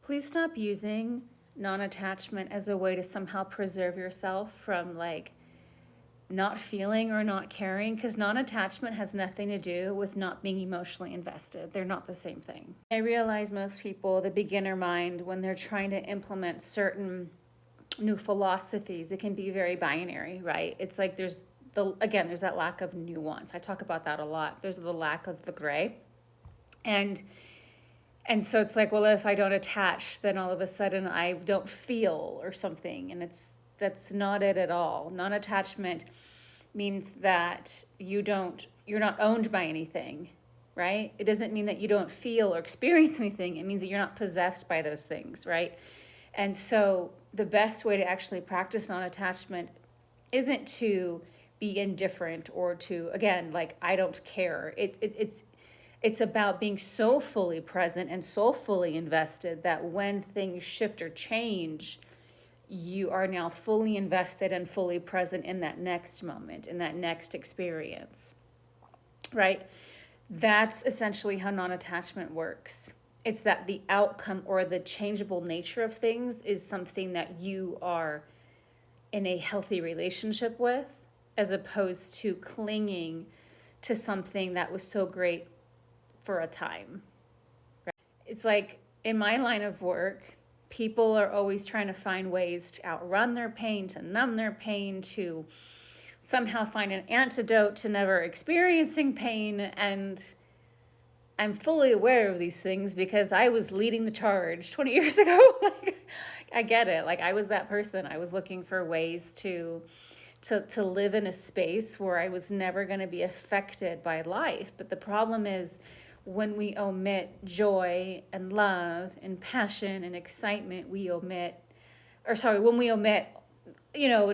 please stop using non-attachment as a way to somehow preserve yourself from like not feeling or not caring, because non-attachment has nothing to do with not being emotionally invested. They're not the same thing. I realize most people, the beginner mind, when they're trying to implement certain new philosophies, it can be very binary, right? It's like there's that lack of nuance. I talk about that a lot. There's the lack of the gray. And so it's like, well, if I don't attach, then all of a sudden I don't feel or something. And that's not it at all. Non-attachment means that you're not owned by anything, right? It doesn't mean that you don't feel or experience anything. It means that you're not possessed by those things, right? And so the best way to actually practice non-attachment isn't to be indifferent or to, again, like, I don't care. It's about being so fully present and so fully invested that when things shift or change, you are now fully invested and fully present in that next moment, in that next experience, right? That's essentially how non-attachment works. It's that the outcome or the changeable nature of things is something that you are in a healthy relationship with, as opposed to clinging to something that was so great for a time. Right? It's like in my line of work, people are always trying to find ways to outrun their pain, to numb their pain, to somehow find an antidote to never experiencing pain. And I'm fully aware of these things because I was leading the charge 20 years ago. I get it. Like, I was that person. I was looking for ways to live in a space where I was never going to be affected by life. But the problem is, when we omit joy and love and passion and excitement, when we omit,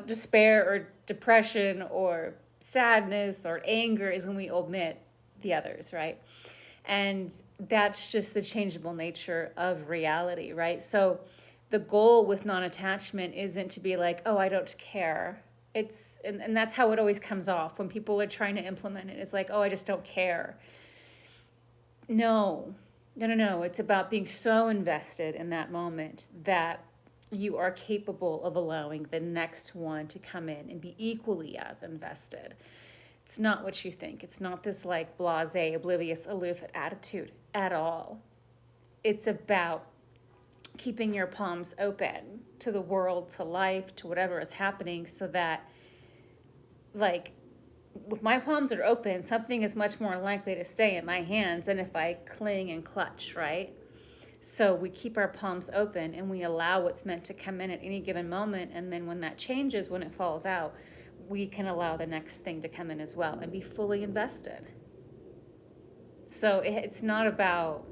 despair or depression or sadness or anger, is when we omit the others, right? And that's just the changeable nature of reality, right? So the goal with non-attachment isn't to be like, oh, I don't care. And that's how it always comes off when people are trying to implement it. It's like, oh, I just don't care. No. It's about being so invested in that moment that you are capable of allowing the next one to come in and be equally as invested. It's not what you think. It's not this like blasé, oblivious, aloof attitude at all. It's about keeping your palms open to the world, to life, to whatever is happening, so that, like, if my palms are open, something is much more likely to stay in my hands than if I cling and clutch, right? So we keep our palms open and we allow what's meant to come in at any given moment. And then when that changes, when it falls out, we can allow the next thing to come in as well and be fully invested. So it's not about,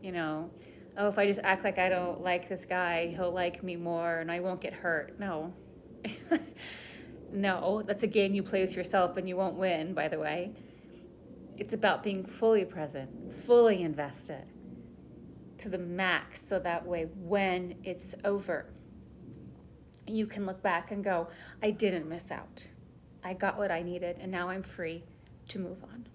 oh, if I just act like I don't like this guy, he'll like me more and I won't get hurt. No. No, that's a game you play with yourself and you won't win, by the way. It's about being fully present, fully invested to the max, so that way when it's over, you can look back and go, I didn't miss out. I got what I needed and now I'm free to move on.